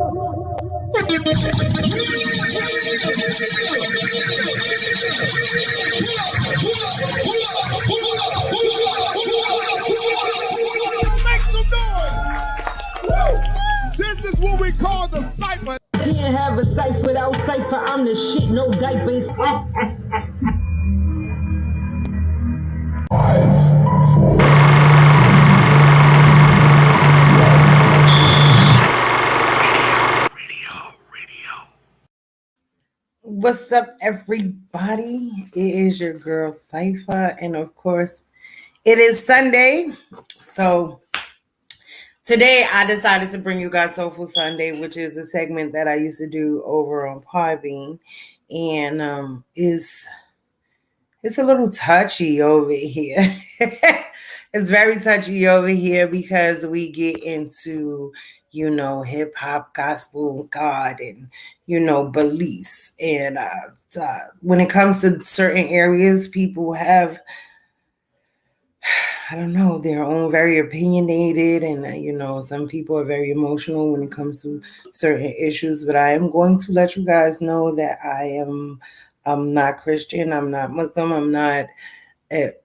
This is what we call the cipher. Can't have a cipher without cipher. I'm the shit, no diapers. 5, 4, 3, 2, 1. What's up, everybody? It is your girl Cypher, and of course, it is Sunday. So today I decided to bring you guys Soulful Sunday, which is a segment that I used to do over on Podbean, and it's a little touchy over here. It's very touchy over here because we get into, hip hop, gospel, God, and, beliefs. And when it comes to certain areas, people have, I don't know, their own very opinionated, and, some people are very emotional when it comes to certain issues. But I am going to let you guys know that I'm not Christian, I'm not Muslim, I'm not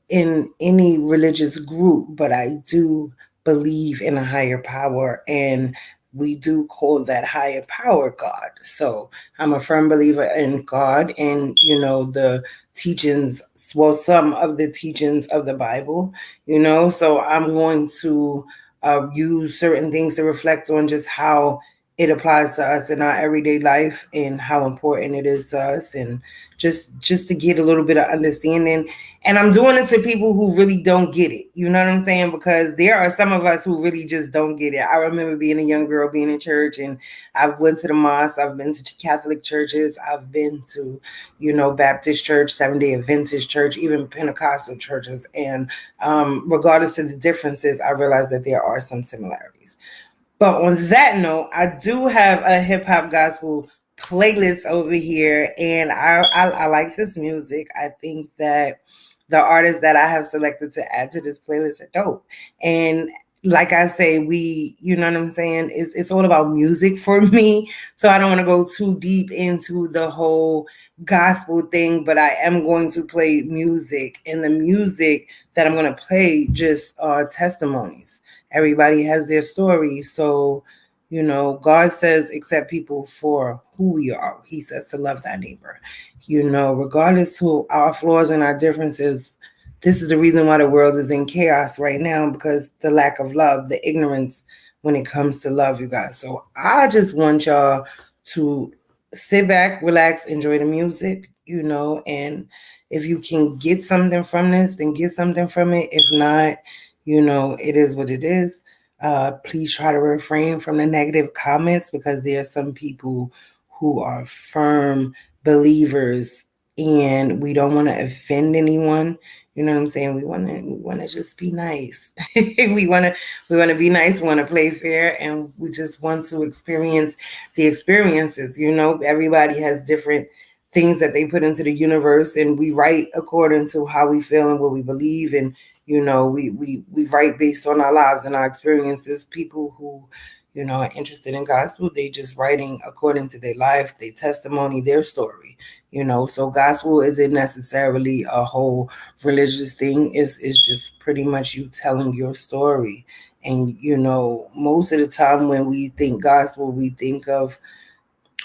in any religious group, but I do believe in a higher power, and we do call that higher power God. So I'm a firm believer in God and, the teachings, well, some of the teachings of the Bible, so I'm going to use certain things to reflect on just how it applies to us in our everyday life and how important it is to us, and just to get a little bit of understanding. And I'm doing this to people who really don't get it. You know what I'm saying? Because there are some of us who really just don't get it. I remember being a young girl, being in church, and I've went to the mosque, I've been to Catholic churches, I've been to, Baptist church, Seventh-day Adventist church, even Pentecostal churches. And regardless of the differences, I realized that there are some similarities. But on that note, I do have a hip hop gospel playlist over here, and I like this music. I think that the artists that I have selected to add to this playlist are dope. And like I say, you know what I'm saying? It's all about music for me. So I don't want to go too deep into the whole gospel thing, but I am going to play music, and the music that I'm going to play just are testimonies. Everybody has their story. So, God says, accept people for who we are. He says to love thy neighbor. Regardless to our flaws and our differences, this is the reason why the world is in chaos right now, because the lack of love, the ignorance when it comes to love, you guys. So I just want y'all to sit back, relax, enjoy the music, and if you can get something from this, then get something from it. If not, it is what it is. Please try to refrain from the negative comments, because there are some people who are firm believers, and we don't want to offend anyone. You know what I'm saying? We want to just be nice. we want to be nice. We want to play fair, and we just want to experience the experiences. Everybody has different things that they put into the universe, and we write according to how we feel and what we believe. And we write based on our lives and our experiences. People who are interested in gospel, they just writing according to their life, their testimony, their story. So gospel isn't necessarily a whole religious thing. It's just pretty much you telling your story. And most of the time when we think gospel, we think of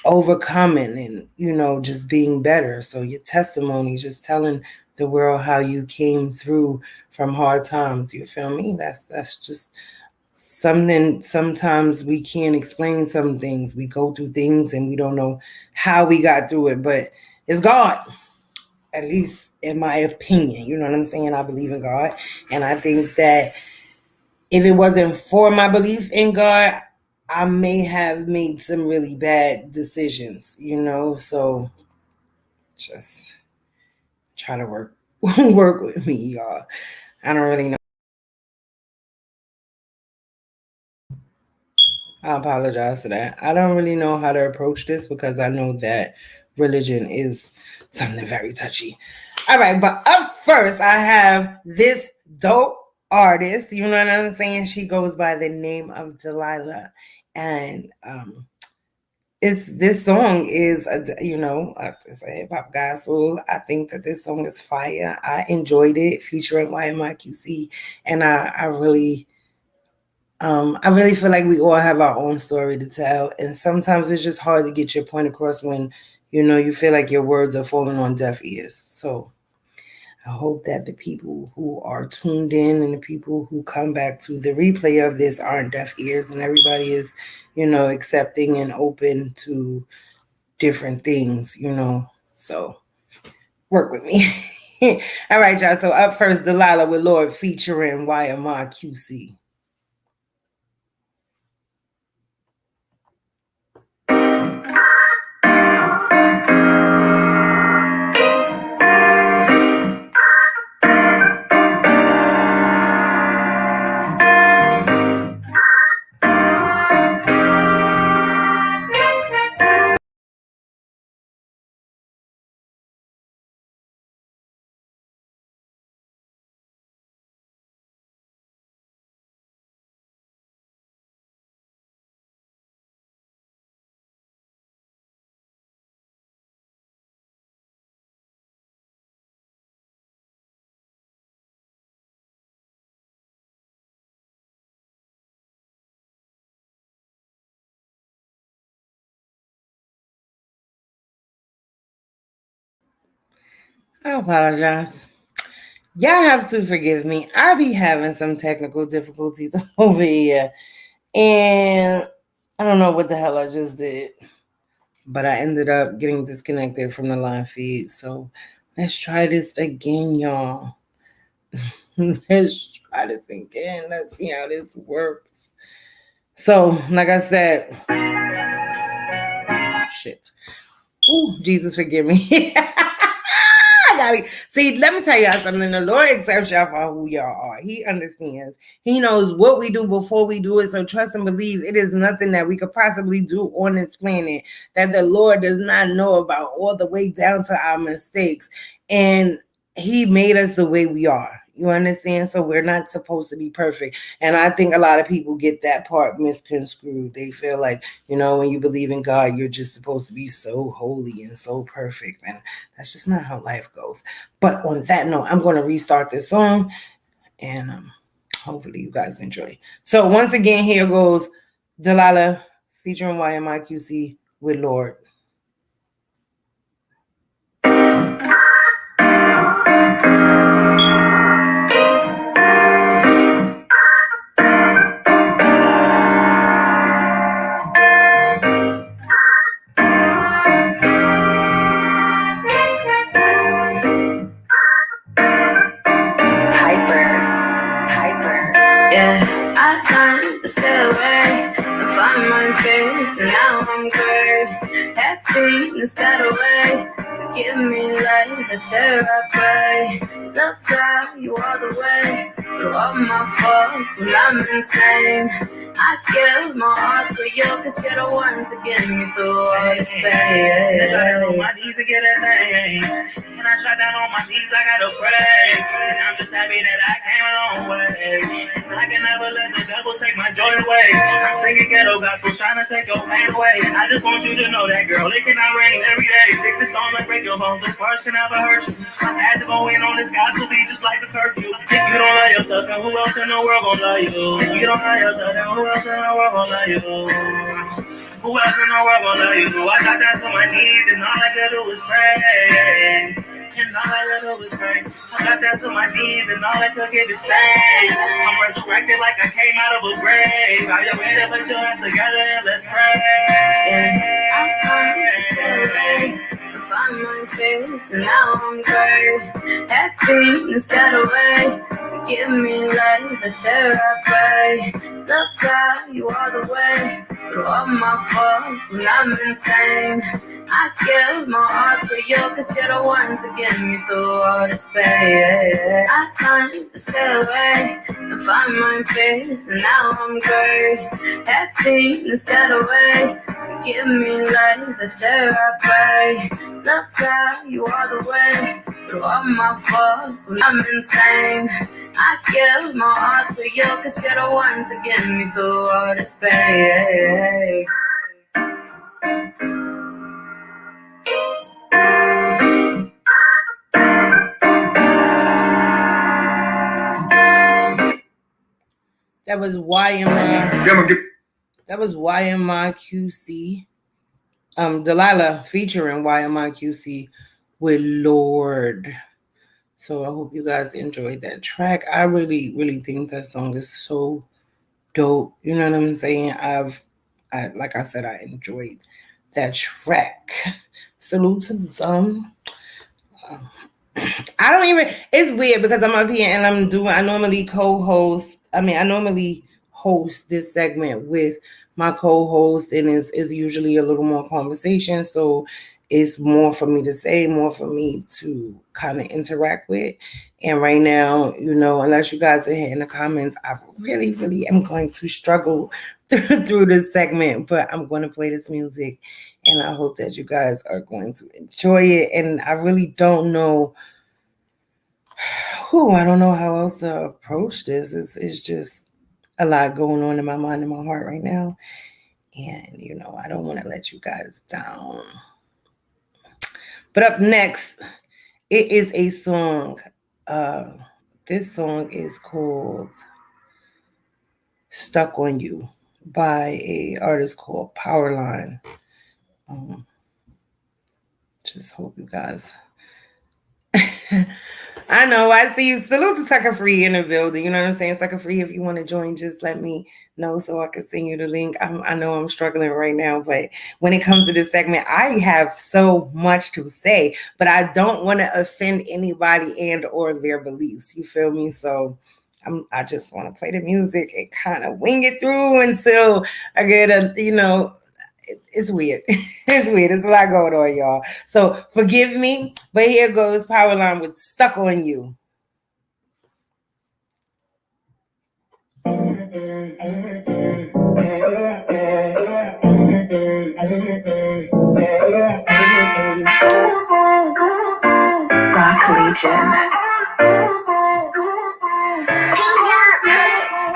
overcoming and just being better. So your testimony, just telling the world how you came through from hard times. You feel me? That's just something. Sometimes we can't explain some things. We go through things and we don't know how we got through it, but it's God, at least in my opinion. You know what I'm saying? I believe in God, and I think that if it wasn't for my belief in God, I may have made some really bad decisions, so just try to work with me, y'all. I don't really know. I apologize for that. I don't really know how to approach this, because I know that religion is something very touchy. All right, but up first, I have this dope artist. You know what I'm saying? She goes by the name of Delilah. And this song is it's a hip hop gospel. I think that this song is fire. I enjoyed it, featuring YMIQC, and I really feel like we all have our own story to tell, and sometimes it's just hard to get your point across when you feel like your words are falling on deaf ears. So I hope that the people who are tuned in and the people who come back to the replay of this aren't deaf ears, and everybody is, accepting and open to different things, So work with me. All right, y'all. So up first, Delilah with Lord featuring YMR QC. I apologize. Y'all have to forgive me. I be having some technical difficulties over here. And I don't know what the hell I just did. But I ended up getting disconnected from the live feed. So let's try this again, y'all. Let's try this again. Let's see how this works. So, like I said, shit. Ooh, Jesus, forgive me. I gotta see. Let me tell y'all something. The Lord accepts y'all for who y'all are. He understands. He knows what we do before we do it. So trust and believe. It is nothing that we could possibly do on this planet that the Lord does not know about, all the way down to our mistakes. And He made us the way we are. You understand? So we're not supposed to be perfect. And I think a lot of people get that part misconstrued. They feel like, when you believe in God, you're just supposed to be so holy and so perfect. And that's just not how life goes. But on that note, I'm going to restart this song, and hopefully you guys enjoy. So once again, here goes Delilah featuring YMIQC with Lord. And now I'm good. Have dreams that away to give me life after I pray. Look God, you are the way through all my faults when I'm insane. I give my heart for you, cause you're the one to get me through all this pain. I try down on my knees to get at things. And I try down on my knees, I gotta pray. And I'm just happy that I came a long way. And I can never let the devil take my joy away. I'm singing ghetto gospel, trying to take your pain away. And I just want you to know that, girl, it cannot rain every day. 6 to storm and break your bones, this words can never hurt you. I had to go in on this gospel beat just like a curfew. If you don't love yourself, then who else in the world gon' love you? If you don't love yourself, then who else in the world gon' love you? Who else in the world gon' love you? I got down to my knees and all I could do was pray. And all I could do was pray. I got down to my knees and all I could give is thanks. I'm resurrected like I came out of a grave. Are you ready to put your hands together and let's pray? Find my face and now I'm great. Have dreams that away to give me life after I pray. Look God, you are the way through all my faults when I'm insane. I give my heart for you, cause you're the one to get me through all this pain. I can't stay away and find my face and now I'm great. Have dreams that away to give me life after I pray. Look God, you are the way through all my faults when I'm insane. I give my heart for you, cause you're the one to get me through all this pain. That was YMI. That was YMIQC. Delilah featuring YMIQC with Lord. So I hope you guys enjoyed that track. I really, really think that song is so dope. You know what I'm saying? Like I said, I enjoyed that track. Salute to them. I don't even, it's weird because I'm up here and I normally host this segment with my co-host, and is usually a little more conversation. So it's more for me to say, more for me to kind of interact with. And right now, unless you guys are here in the comments, I really, really am going to struggle through this segment, but I'm going to play this music and I hope that you guys are going to enjoy it. And I really don't know I don't know how else to approach this. It's just a lot going on in my mind and my heart right now. And, I don't want to let you guys down. But up next, it is a song. This song is called Stuck on You by a artist called Powerline. Just hope you guys... I know, I see you. Salute to Sucker Free in the building. You know what I'm saying? Sucker Free, if you want to join, just let me know so I can send you the link. I know I'm struggling right now, but when it comes to this segment, I have so much to say, but I don't want to offend anybody and or their beliefs. You feel me? So I just want to play the music and kind of wing it through until I get it's weird. It's weird. There's a lot going on, y'all. So forgive me, but here goes Powerline with Stuck on You. Rock Legion.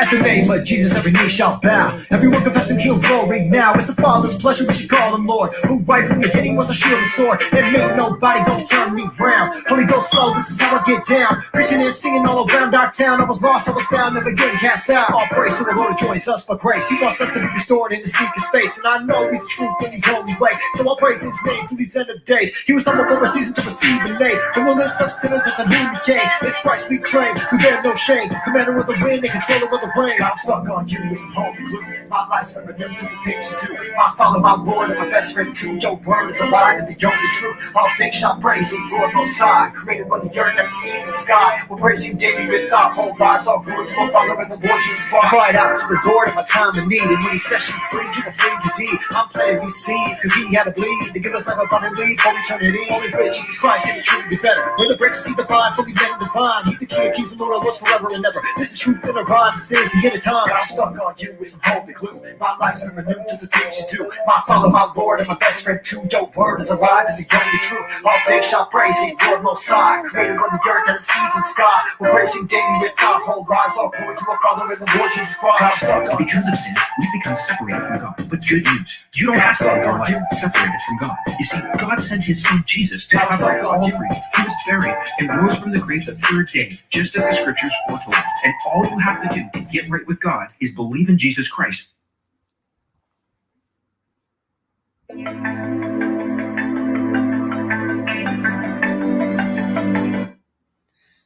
At the name of Jesus, every knee shall bow. Everyone confessing he'll glory now. It's the Father's pleasure, we should call him Lord. Who right from the beginning was a shield and sword. And make nobody don't turn me round. Holy Ghost flow, this is how I get down. Preaching and singing all around our town. I was lost, I was found, never getting cast out. All praise to the Lord who joins us by grace. He wants us to be restored in the secret space. And I know he's the truth in the only way. So I'll praise his name through these end of days. He was humble for a season to receive a name. From the lips of sinners, it's a new became. It's Christ we claim, we bear no shame. Commander of the wind and controller of the rain. I'm stuck on you with some holy glue. My life's been renewed through the things you do. My Father, my Lord, and my best friend too. Your word is alive and the only truth. All things shall praise the Lord Most High. Created by the earth and the seas and sky. We'll praise you daily with our whole lives. All glory to my Father and the Lord Jesus Christ. I cried out to the Lord in my time of need. And when he sets you free, you will free indeed. I'm planting these seeds because he had to bleed to give us life abundantly for eternity. Only praise Jesus Christ can it truly be better. When the branches see the vine, fully men divine. He's the King of Kings and Lord of Lords forever and ever. This is truth in a rhyme. This is the end of time. I'm stuck on you with some holy glue. My life's been renewed to the things you do. My Father, my Lord, and my best friend too. Your word is alive and the only truth. All things shall praise the Lord Most High. Created by the earth and the seas and sky. We'll praise you daily with our whole lives. All glory to our Father and the Lord Jesus Christ. Because of sin, we've become separated from God. But good news, you don't have to live your life separated from God. You see, God sent his son Jesus to cover all for you. He was buried and rose from the grave the third day, just as the scriptures foretold. And all you have to do to get right with God is believe in Jesus Christ.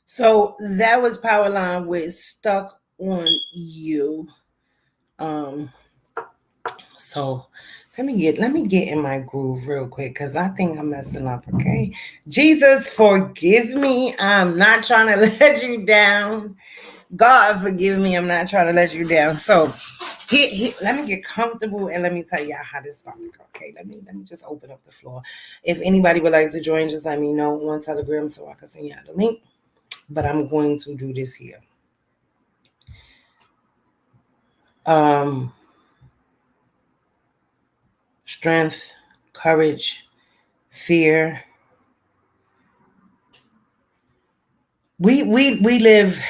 So that was Powerline with Stuck on You. So let me get in my groove real quick because I think I'm messing up. Okay, Jesus, forgive me. I'm not trying to let you down. God, forgive me. I'm not trying to let you down. So let me get comfortable and let me tell y'all how this is about to go. Okay, let me just open up the floor. If anybody would like to join, just let me know on Telegram so I can send y'all the link. But I'm going to do this here. Strength, courage, fear. We live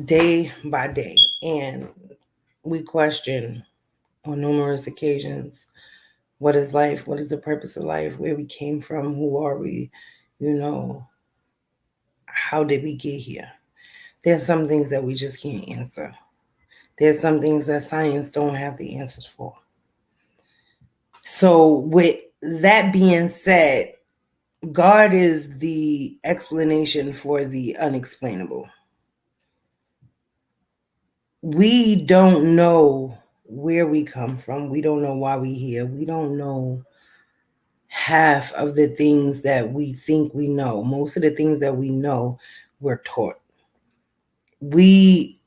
day by day, and we question on numerous occasions, what is life? What is the purpose of life? Where we came from? Who are we? How did we get here? There's some things that we just can't answer. There's some things that science don't have the answers for. So with that being said, God is the explanation for the unexplainable. We don't know where we come from. We don't know why we're here. We don't know half of the things that we think we know. Most of the things that we know, we're taught. We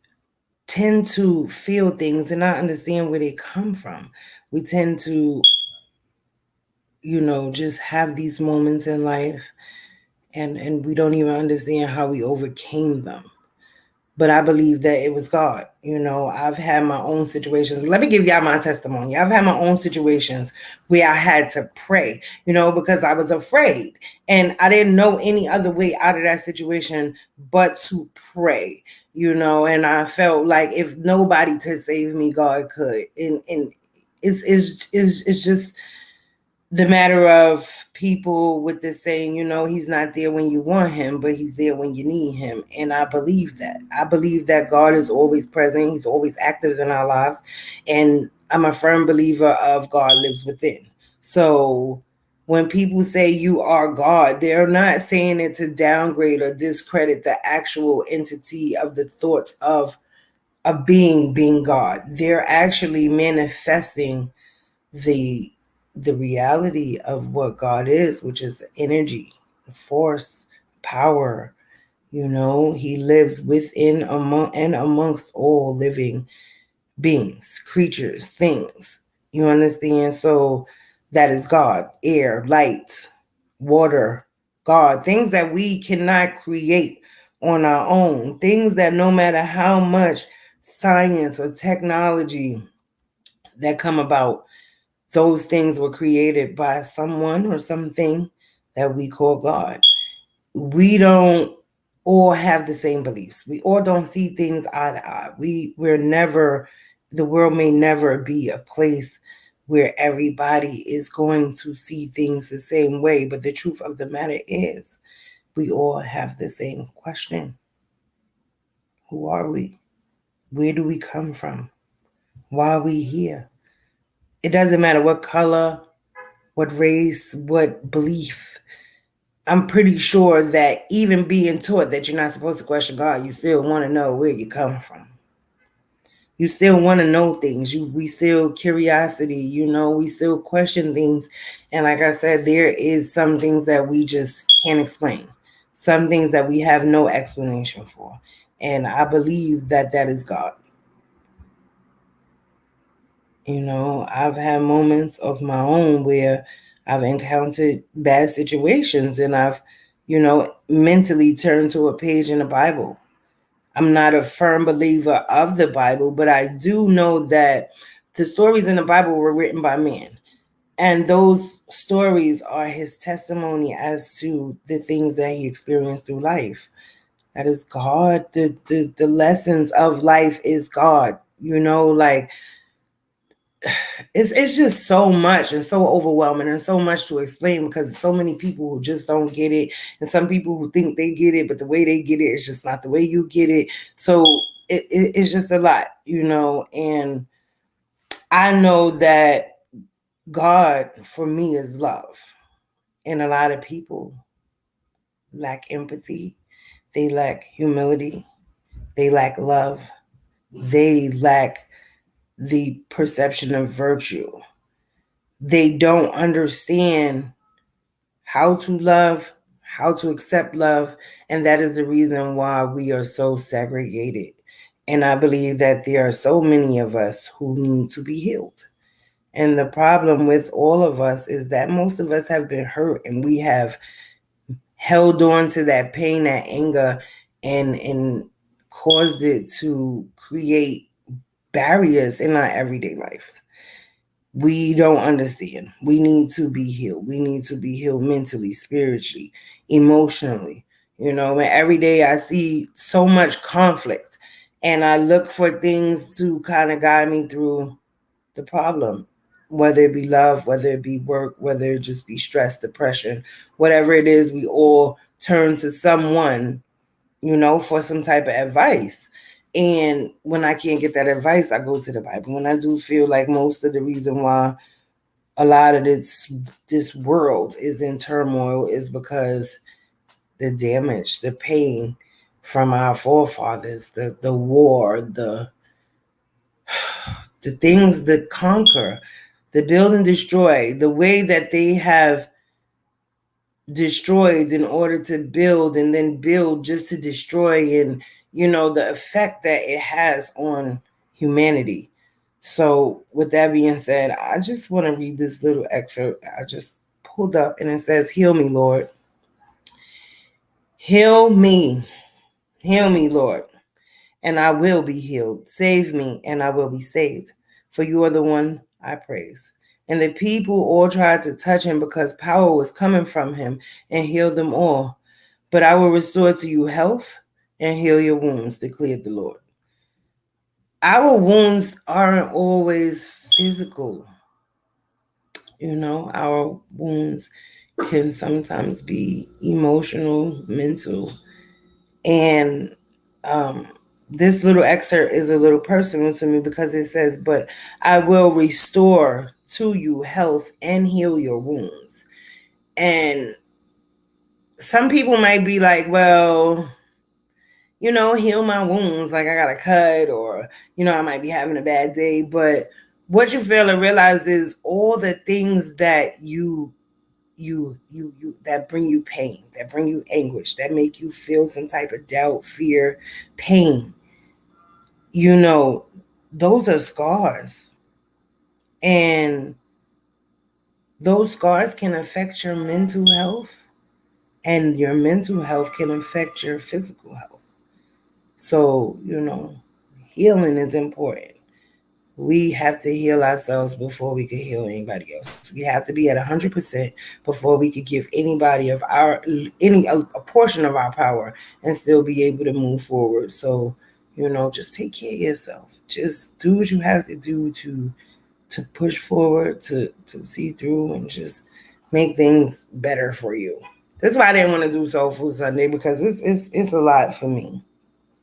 tend to feel things and not understand where they come from. We tend to, just have these moments in life and we don't even understand how we overcame them. But I believe that it was God. I've had my own situations. Let me give y'all my testimony. I've had my own situations where I had to pray, because I was afraid and I didn't know any other way out of that situation but to pray, and I felt like if nobody could save me, God could. And it's just the matter of people with this saying, he's not there when you want him, but he's there when you need him. And I believe that. I believe that God is always present. He's always active in our lives. And I'm a firm believer of God lives within. So when people say you are God, they're not saying it to downgrade or discredit the actual entity of the thoughts of being God. They're actually manifesting the reality of what God is, which is energy, force, power. He lives within amongst all living beings, creatures, things. You understand? So that is God. Air, light, water, God. Things that we cannot create on our own. Things that no matter how much science or technology that come about, those things were created by someone or something that we call God. We don't all have the same beliefs. We all don't see things eye to eye. The world may never be a place where everybody is going to see things the same way. But the truth of the matter is, we all have the same question. Who are we? Where do we come from? Why are we here? It doesn't matter what color, what race, what belief. I'm pretty sure that even being taught that you're not supposed to question God, you still want to know where you come from. You still want to know things. We still curiosity, we still question things. And like I said, there is some things that we just can't explain. Some things that we have no explanation for. And I believe that is God. I've had moments of my own where I've encountered bad situations and I've, mentally turned to a page in the Bible. I'm not a firm believer of the Bible, but I do know that the stories in the Bible were written by man. And those stories are his testimony as to the things that he experienced through life. That is God. The lessons of life is God. It's just so much and so overwhelming and so much to explain because so many people who just don't get it and some people who think they get it, but the way they get it is just not the way you get it. So it's just a lot, and I know that God for me is love. And a lot of people lack empathy. They lack humility. They lack love. They lack the perception of virtue. They don't understand how to love, how to accept love, and that is the reason why we are so segregated. And I believe that there are so many of us who need to be healed. And the problem with all of us is that most of us have been hurt and we have held on to that pain, that anger, and caused it to create barriers in our everyday life. We don't understand. We need to be healed. We need to be healed mentally, spiritually, emotionally. And every day I see so much conflict and I look for things to kind of guide me through the problem, whether it be love, whether it be work, whether it just be stress, depression, whatever it is, we all turn to someone, for some type of advice. And when I can't get that advice, I go to the Bible. When I do feel like most of the reason why a lot of this world is in turmoil is because the damage, the pain from our forefathers, the war, the things that conquer, the build and destroy, the way that they have destroyed in order to build and then build just to destroy, and the effect that it has on humanity. So with that being said, I just want to read this little excerpt I just pulled up, and it says, "Heal me, Lord. Heal me, Lord, and I will be healed. Save me, and I will be saved. For you are the one I praise." And the people all tried to touch him because power was coming from him and healed them all. But I will restore to you health and heal your wounds, declared the Lord. Our wounds aren't always physical. Our wounds can sometimes be emotional, mental, and this little excerpt is a little personal to me because it says, "But I will restore to you health and heal your wounds." And some people might be like, well, heal my wounds, like I got a cut, or, I might be having a bad day. But what you fail to realize is all the things that you that bring you pain, that bring you anguish, that make you feel some type of doubt, fear, pain, those are scars. And those scars can affect your mental health, and your mental health can affect your physical health. So, healing is important. We have to heal ourselves before we can heal anybody else. We have to be at 100% before we could give anybody a portion of our power and still be able to move forward. So, just take care of yourself. Just do what you have to do to push forward, to see through, and just make things better for you. That's why I didn't want to do Soulful Sunday, because it's a lot for me.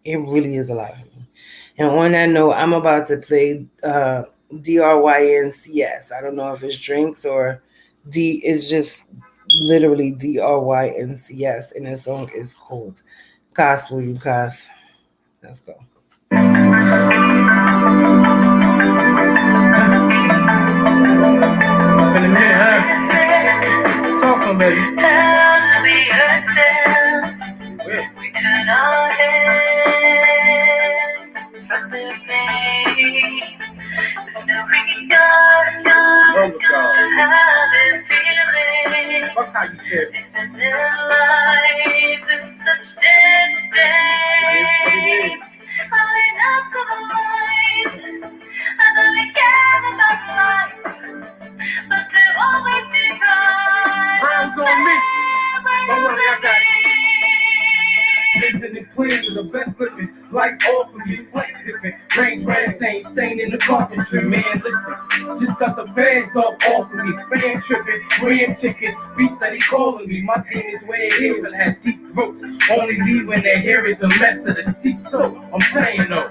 It really is a lot for me. And on that note, I'm about to play DRYNCS. I don't know if it's drinks or it's just literally DRYNCS, and the song is called Gospel, you guys. Let's go. It's been a minute, huh? Talk to me, baby. We turn our heads from the pain. There's no regard how they're feeling. Fuck how you feel. They spend their lives in such disdain. Calling out to the light, I know we care about life, but they're always deprived. Rounds on me. Don't worry, I got it. Vision and plans of the best living. Life all for me, flex different. Range red, same stain in the carpentry. Man, listen, just got the fans up off of me. Fan tripping, ram tickets, be steady calling me. My demons wear heels and have deep throats. Only leave when their hair is a mess of the seat. So I'm saying no,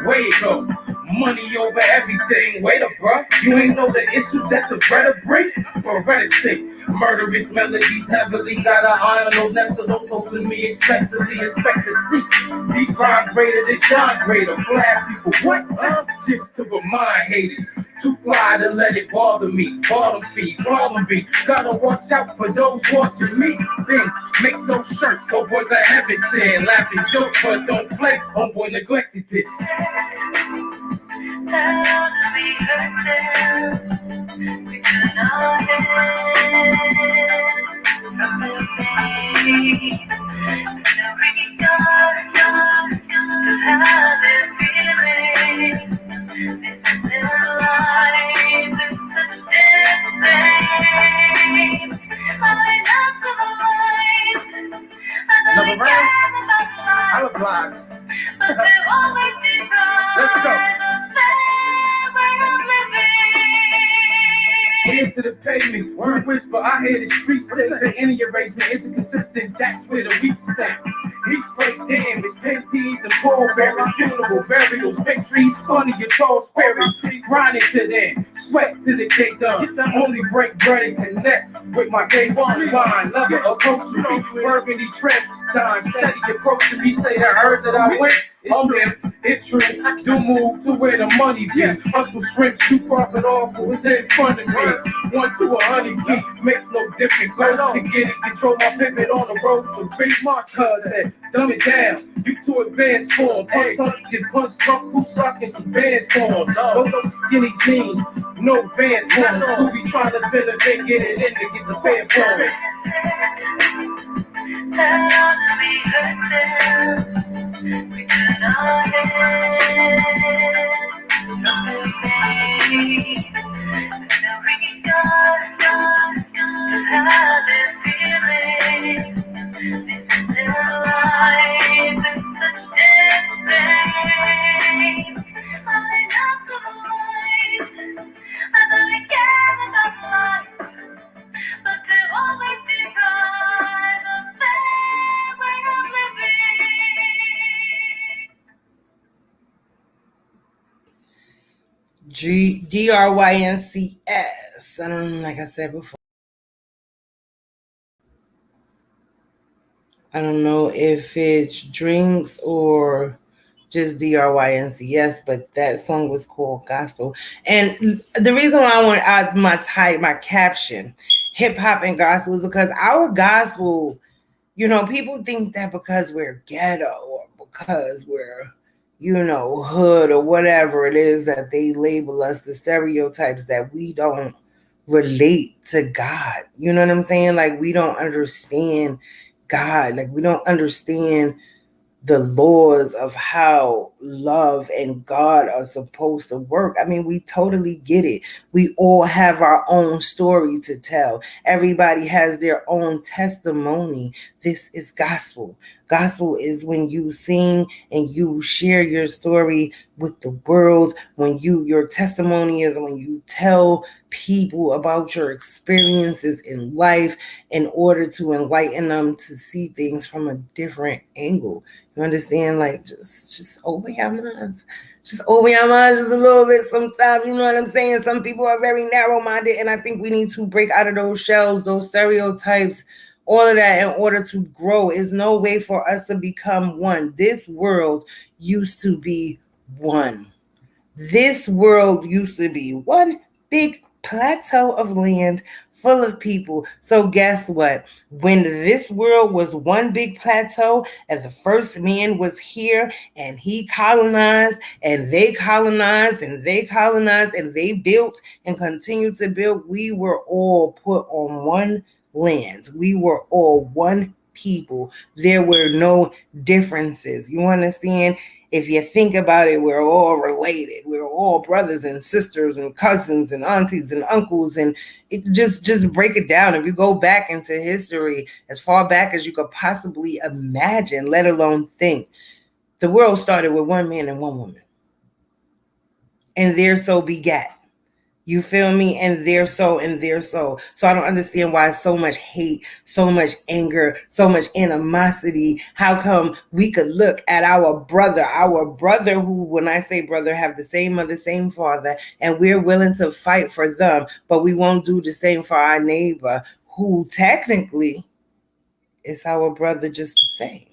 way you go. Money over everything. Wait up, bruh. You ain't know the issues that the bread bring? Beretta sick. Murderous melodies heavily got an eye on those next to those folks and me, especially expect to see. These rhyme greater than shine greater. Flashy for what? Just to remind haters. Too fly to let it bother me. Bottom feed, problem be. Gotta watch out for those watching me. Things make those shirts. Oh boy, got heaven sin. Laughing joke, but don't play. Homeboy neglected this. How do we hurt them? We turn our heads from the pain. No regard to how they're feeling. They spend their lives in such disdain. Calling out to the light, I know we care about life. I love vlogs. But they're always deprived. Let's go. Head to the pavement, word whisper, I hear the streets say for any arrangement isn't consistent, that's where the weak stands. He spray damn, it's pink teas and pallbearers, funeral burials, victories, funny and tall spirits, grinding to that, sweat to the day done. Only break bread and connect with my day one wine, lover approach to me, burgundy trim, time steady approach to me, say I heard that I went. It's true, do move to where the money be. Hustle shrinks, you profit off what's in front of me. 1 to 100 geeks makes no difference. Goes to get it, control my pivot on the road. So face my cousin, dumb it down. You too advanced for 'em. Punch get punched, drunk, who sucking some bands for 'em. No skinny jeans, no vans for 'em. Who be trying to spend a day, get it in to get the fair for 'em. DRYNCS. Like I said before, I don't know if it's drinks or just DRYNCS, but that song was called Gospel. And the reason why I want my caption, hip hop and gospel, is because our gospel, people think that because we're ghetto or because we're hood or whatever it is that they label us, the stereotypes, that we don't relate to God. You know what I'm saying? Like, we don't understand God. Like, we don't understand the laws of how love and God are supposed to work. I mean, we totally get it. We all have our own story to tell. Everybody has their own testimony. This is gospel. Gospel is when you sing and you share your story with the world. Your testimony is when you tell people about your experiences in life in order to enlighten them to see things from a different angle. You understand? Like, just open your minds. Just open your minds just a little bit sometimes. You know what I'm saying? Some people are very narrow-minded, and I think we need to break out of those shells, those stereotypes, all of that in order to grow. Is no way for us to become one. This world used to be one. This world used to be one big plateau of land full of people. So guess what? When this world was one big plateau and the first man was here and he colonized and they colonized and they colonized and they built and continued to build, we were all put on one land. We were all one people. There were no differences. You understand? If you think about it, we're all related. We're all brothers and sisters and cousins and aunties and uncles. And it just break it down. If you go back into history as far back as you could possibly imagine, let alone think, the world started with one man and one woman. And there so begat. You feel me? And they're so. So I don't understand why so much hate, so much anger, so much animosity. How come we could look at our brother who, when I say brother, have the same mother, same father, and we're willing to fight for them, but we won't do the same for our neighbor who technically is our brother just the same.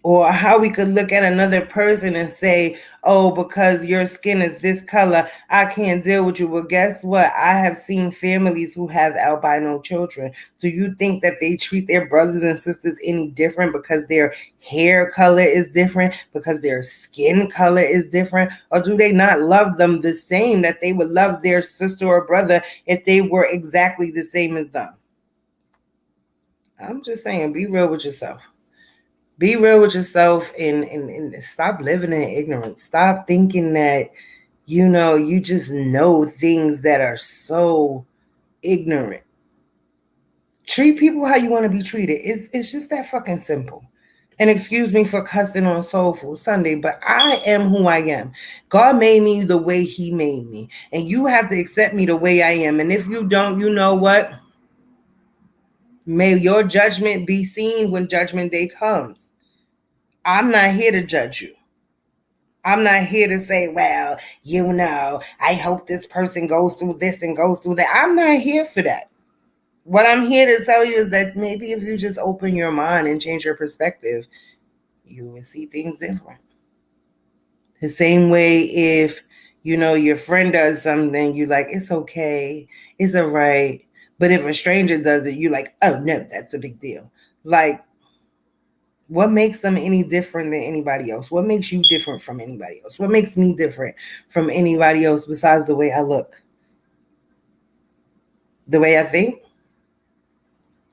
Or how we could look at another person and say, oh, because your skin is this color, I can't deal with you. Well, guess what? I have seen families who have albino children. Do you think that they treat their brothers and sisters any different because their hair color is different, because their skin color is different? Or do they not love them the same that they would love their sister or brother if they were exactly the same as them? I'm just saying, be real with yourself. Be real with yourself and stop living in ignorance. Stop thinking that, you just know things that are so ignorant. Treat people how you want to be treated. It's just that fucking simple. And excuse me for cussing on Soulful Sunday, but I am who I am. God made me the way he made me. And you have to accept me the way I am. And if you don't, you know what? May your judgment be seen when judgment day comes. I'm not here to judge you. I'm not here to say, well, I hope this person goes through this and goes through that. I'm not here for that. What I'm here to tell you is that maybe if you just open your mind and change your perspective, you will see things different. The same way if, your friend does something, you like, it's okay, it's all right. But if a stranger does it, you like, oh no, that's a big deal. Like, what makes them any different than anybody else? What makes you different from anybody else? What makes me different from anybody else besides the way I look? The way I think?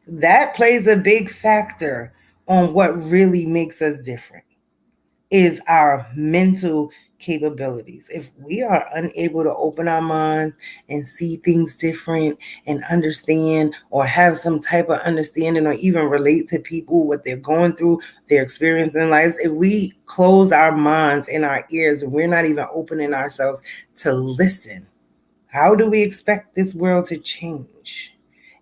That plays a big factor on what really makes us different, is our mental capabilities. If we are unable to open our minds and see things different and understand or have some type of understanding or even relate to people, what they're going through, their experience in life, if we close our minds and our ears and we're not even opening ourselves to listen, how do we expect this world to change?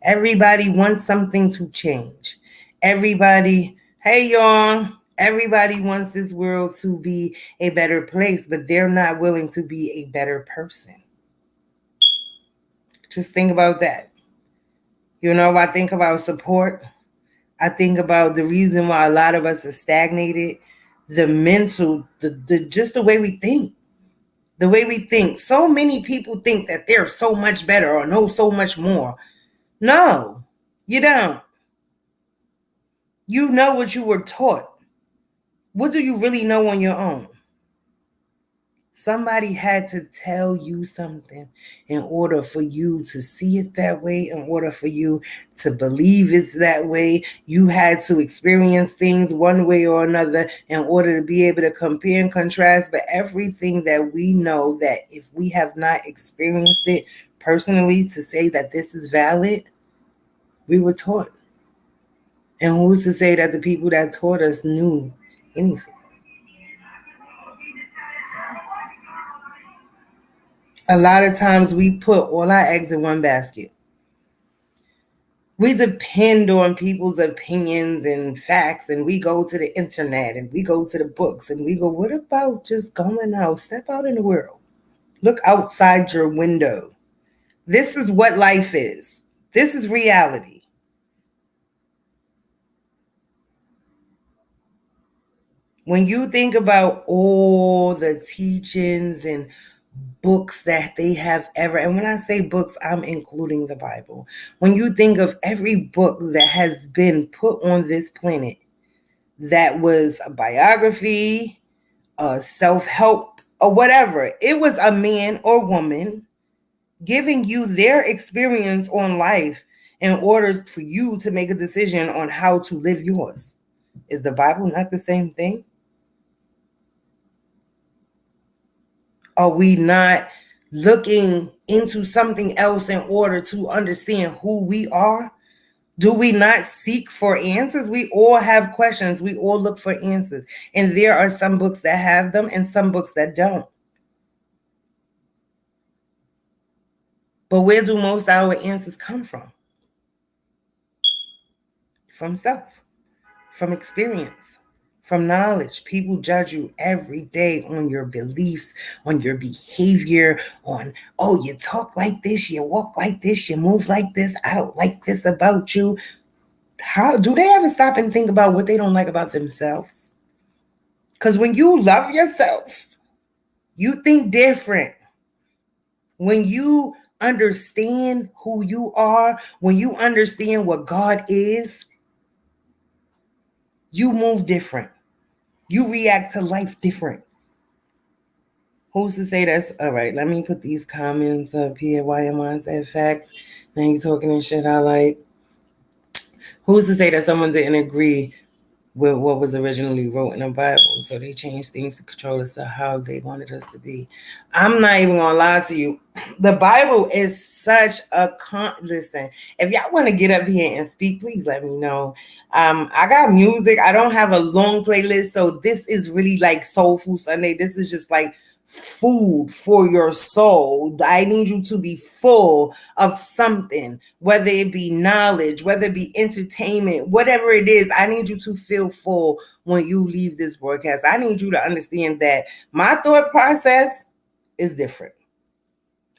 Everybody wants something to change. Everybody, hey y'all, everybody wants this world to be a better place, but they're not willing to be a better person. Just think about that. I think about support. I think about the reason why a lot of us are stagnated, the mental, just the way we think. The way we think. So many people think that they're so much better or know so much more. No, you don't. You know what you were taught. What do you really know on your own? Somebody had to tell you something in order for you to see it that way, in order for you to believe it's that way. You had to experience things one way or another in order to be able to compare and contrast. But everything that we know, that if we have not experienced it personally to say that this is valid, we were taught. And who's to say that the people that taught us knew anything? A lot of times we put all our eggs in one basket. We depend on people's opinions and facts, and we go to the internet and we go to the books and we go, what about just going out? Step out in the world. Look outside your window. This is what life is. This is reality. When you think about all the teachings and books that they have ever, and when I say books, I'm including the Bible. When you think of every book that has been put on this planet that was a biography, a self-help, or whatever, it was a man or woman giving you their experience on life in order for you to make a decision on how to live yours. Is the Bible not the same thing? Are we not looking into something else in order to understand who we are? Do we not seek for answers? We all have questions. We all look for answers. And there are some books that have them and some books that don't. But where do most of our answers come from? From self, from experience, from knowledge. People judge you every day on your beliefs, on your behavior, on, oh, you talk like this, you walk like this, you move like this, I don't like this about you. How do they ever stop and think about what they don't like about themselves? Because when you love yourself, you think different. When you understand who you are, when you understand what God is, you move different. You react to life different. Who's to say that's all right? Let me put these comments up here. Why am I saying facts? Now you talking and shit I like. Who's to say that someone didn't agree with what was originally wrote in the Bible? So they changed things to control us to how they wanted us to be. I'm not even gonna lie to you. The Bible is such a listen. If y'all want to get up here and speak, please let me know. I got music. I don't have a long playlist, so this is really like Soulful Sunday. This is just like food for your soul. I need you to be full of something, whether it be knowledge, whether it be entertainment, whatever it is. I need you to feel full when you leave this broadcast. I need you to understand that my thought process is different.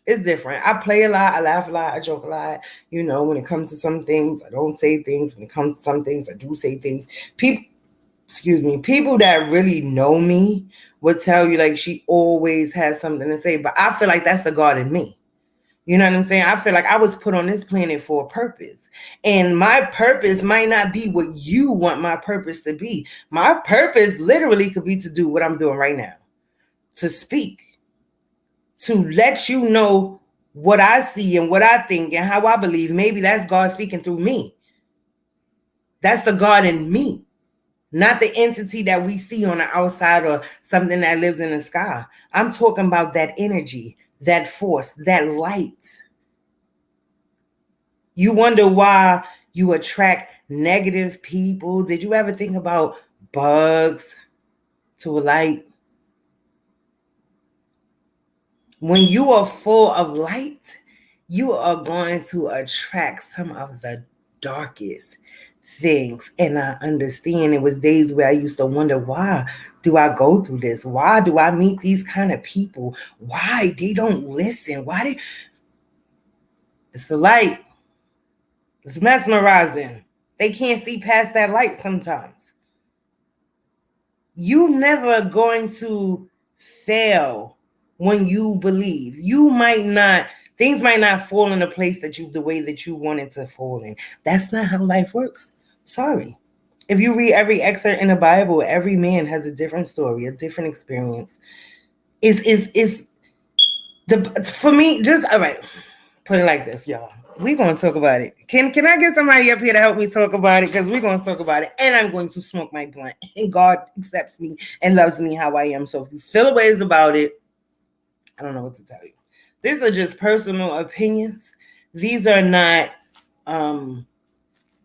It's different. I play a lot, I laugh a lot, I joke a lot. You know, when it comes to some things, I don't say things. When it comes to some things, I do say things. People that really know me would tell you like she always has something to say, but I feel like that's the God in me. You know what I'm saying? I feel like I was put on this planet for a purpose, and my purpose might not be what you want my purpose to be. My purpose literally could be to do what I'm doing right now, to speak, to let you know what I see and what I think and how I believe. Maybe that's God speaking through me. That's the God in me. Not the entity that we see on the outside or something that lives in the sky. I'm talking about that energy, that force, that light. You wonder why you attract negative people. Did you ever think about bugs to a light? When you are full of light, you are going to attract some of the darkest things. And I understand it was days where I used to wonder, why do I go through this? Why do I meet these kind of people? Why they don't listen? It's the light. It's mesmerizing. They can't see past that light sometimes. You never going to fail when you believe. Things might not fall in the place the way that you want it to fall in. That's not how life works. Sorry. If you read every excerpt in the Bible, every man has a different story, a different experience. For me, just all right. Put it like this, y'all. We're gonna talk about it. Can I get somebody up here to help me talk about it? Because we're gonna talk about it, and I'm going to smoke my blunt. And God accepts me and loves me how I am. So if you feel ways about it, I don't know what to tell you. These are just personal opinions. These are not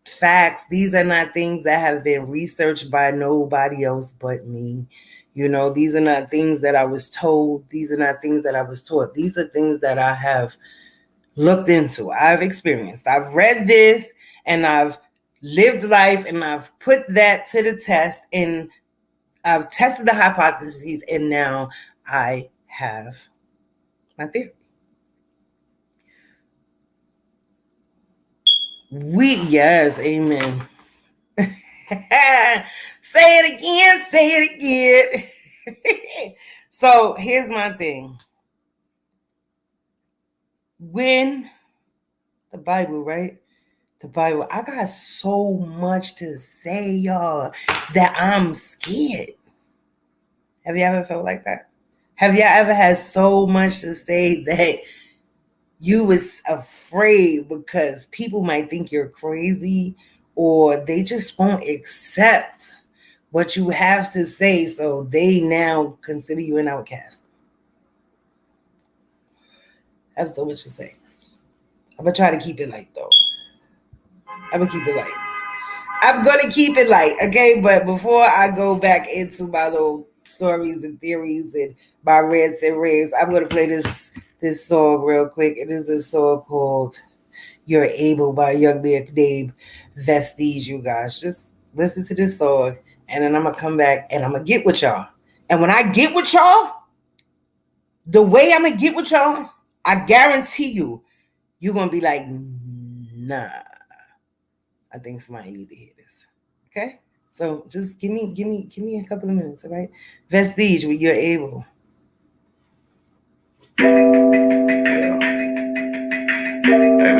facts. These are not things that have been researched by nobody else but me. You know, these are not things that I was told. These are not things that I was taught. These are things that I have looked into. I've experienced. I've read this and I've lived life and I've put that to the test and I've tested the hypotheses and now I have my theory. Yes, amen. Say it again. So here's my thing. When the Bible, right? The Bible, I got so much to say, y'all, that I'm scared. Have you ever felt like that? Have you ever had so much to say that you was afraid because people might think you're crazy or they just won't accept what you have to say, so they now consider you an outcast? I have so much to say. I'm going to try to keep it light, though. I'm going to keep it light, okay? But before I go back into my little stories and theories and my rants and raves, I'm going to play this song real quick. It is a song called You're Able by a young man named Vestige, you guys. Just listen to this song, and then I'm going to come back, and I'm going to get with y'all. And when I get with y'all, the way I'm going to get with y'all, I guarantee you're going to be like, nah. I think somebody need to hear this. Okay? So just give me a couple of minutes, all right? Vestige, when You're Able. Every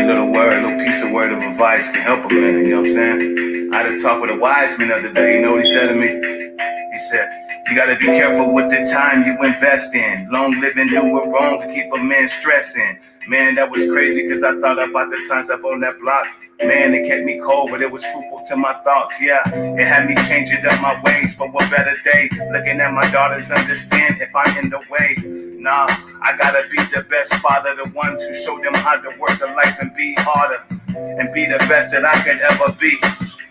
little piece of word of advice can help a man, you know what I'm saying? I had a talk with a wise man the other day, you know what he said to me? He said, you gotta be careful with the time you invest in. Long living, do it wrong to keep a man stressing. Man, that was crazy because I thought about the times up on that block. Man, it kept me cold, but it was fruitful to my thoughts, yeah. It had me changing up my ways for a better day. Looking at my daughters, understand if I'm in the way. Nah, I gotta be the best father, the one to show them how to work the life and be harder. And be the best that I can ever be.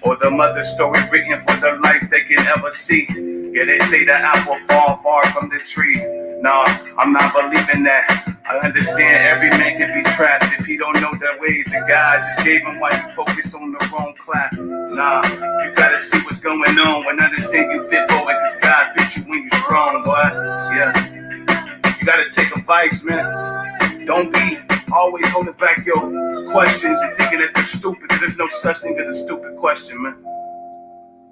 Or the mother story written for the life they can ever see. Yeah, they say the apple fall far from the tree. No, I'm not believing that. I understand every man can be trapped if he don't know the ways of God just gave him while you focus on the wrong clap. Nah, you gotta see what's going on and understand you fit for it, cause God fits you when you're strong, boy. Yeah, you gotta take advice, man. Don't be always holding back your questions and thinking that they're stupid, because there's no such thing as a stupid question, man.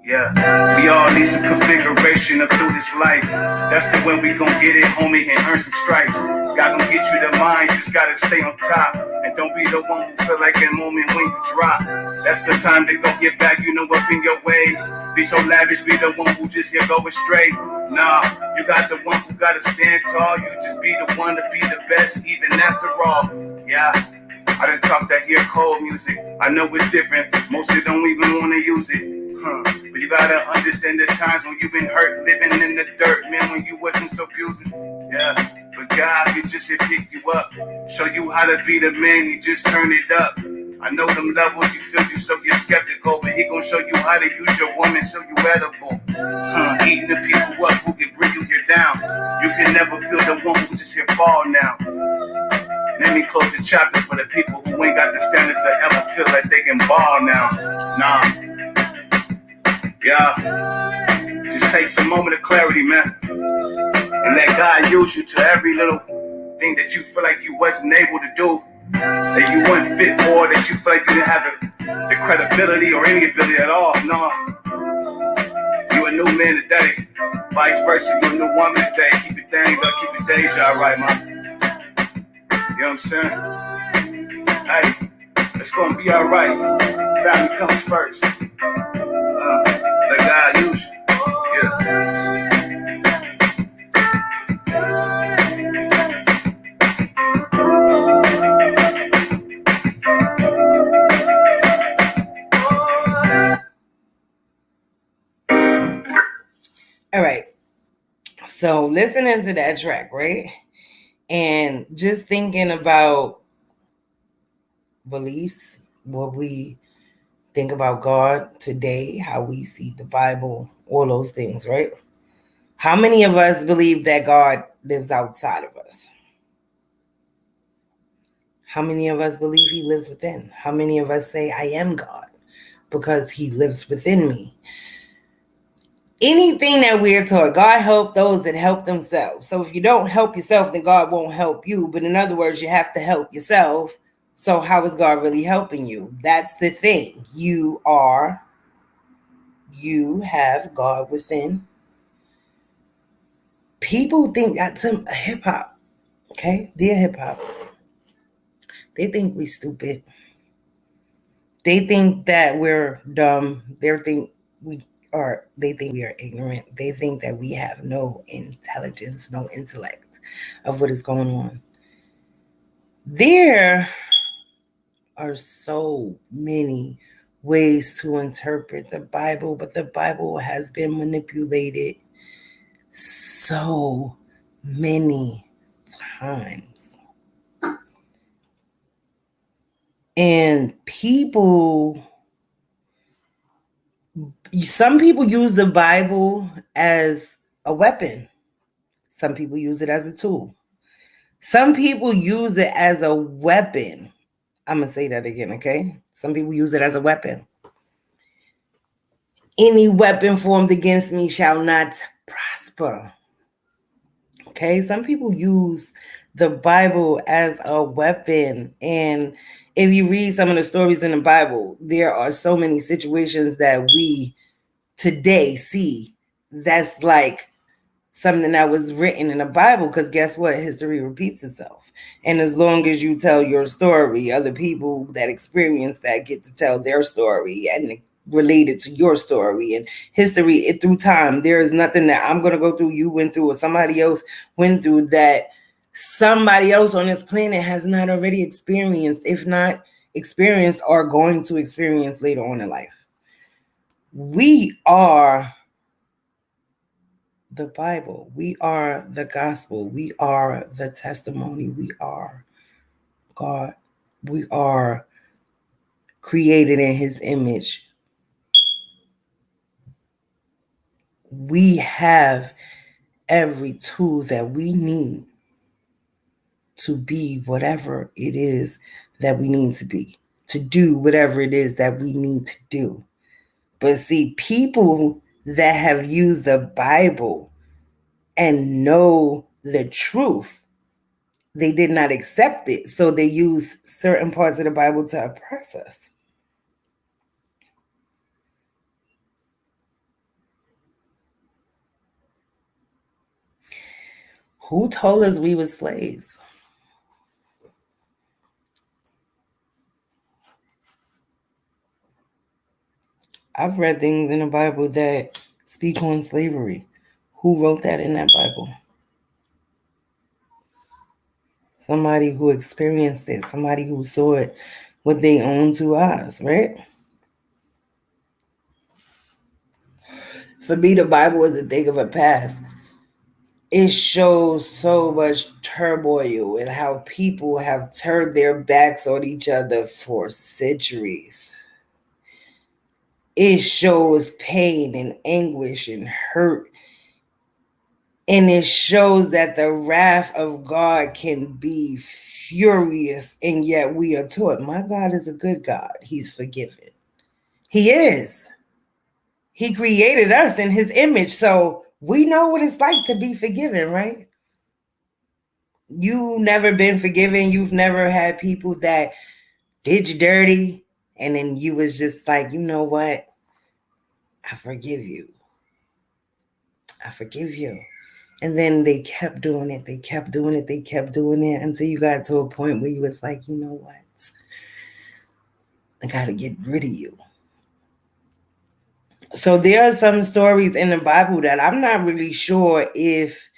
Yeah, we all need some configuration up through this life. That's the way we gon' get it, homie, and earn some stripes. God gon' get you the mind, you just gotta stay on top. And don't be the one who feel like that moment when you drop. That's the time to go get back, you know, up in your ways. Be so lavish, be the one who just here going straight. Nah, you got the one who gotta stand tall. You just be the one to be the best, even after all. Yeah, I done talk that here cold music. I know it's different, most of you don't even wanna use it. But you gotta understand the times when you've been hurt, living in the dirt, man, when you wasn't so abusing. Yeah, but God can just pick you up, show you how to be the man, he just turned it up. I know them levels you feel you so you're skeptical, but he gon' show you how to use your woman so you edible. Eating the people up who can bring you here down. You can never feel the one who just here fall now. Let me close the chapter for the people who ain't got the standards to ever feel like they can ball now. Nah. Yeah, just take some moment of clarity, man, and let God use you to every little thing that you feel like you wasn't able to do, that you weren't fit for, that you feel like you didn't have the credibility or any ability at all. No, you a new man today, vice versa, you a new woman today. Keep it dang up, keep it deja right, man. You know what I'm saying? Hey, it's gonna be alright. Family comes first. Let God use you. Yeah. All right. So listening to that track, right? And just thinking about beliefs, what we think about God today, how we see the Bible, all those things, right? How many of us believe that God lives outside of us? How many of us believe he lives within? How many of us say, I am God because he lives within me? Anything that we're taught, God help those that help themselves. So if you don't help yourself, then God won't help you. But in other words, you have to help yourself. So how is God really helping you? That's the thing. You have God within. People think that's hip hop. Okay? Dear hip hop. They think we stupid. They think that we're dumb. They think we are ignorant. They think that we have no intelligence, no intellect of what is going on. There are so many ways to interpret the Bible, but the Bible has been manipulated so many times. And some people use the Bible as a weapon. Some people use it as a tool. Some people use it as a weapon. I'm going to say that again, okay? Some people use it as a weapon. Any weapon formed against me shall not prosper. Okay? Some people use the Bible as a weapon. And if you read some of the stories in the Bible, there are so many situations that we today see that's like something that was written in the Bible, because guess what? History repeats itself. And as long as you tell your story, other people that experience that get to tell their story and related to your story. And history, through time, there is nothing that I'm going to go through, you went through, or somebody else went through that somebody else on this planet has not already experienced, if not experienced, or going to experience later on in life. We are the Bible. We are the gospel. We are the testimony. We are God. We are created in his image. We have every tool that we need to be whatever it is that we need to be, to do whatever it is that we need to do. But see, people that have used the Bible and know the truth, they did not accept it. So they use certain parts of the Bible to oppress us. Who told us we were slaves? I've read things in the Bible that speak on slavery. Who wrote that in that Bible? Somebody who experienced it, somebody who saw it with their own two eyes, right? For me, the Bible is a thing of a past. It shows so much turmoil and how people have turned their backs on each other for centuries. It shows pain and anguish and hurt. And it shows that the wrath of God can be furious, and yet we are taught, my God is a good God. He's forgiving. He is. He created us in his image, so we know what it's like to be forgiven, right? You never been forgiven. You've never had people that did you dirty, and then you was just like, you know what? I forgive you. I forgive you. And then they kept doing it. They kept doing it. They kept doing it until you got to a point where you was like, you know what? I got to get rid of you. So there are some stories in the Bible that I'm not really sure if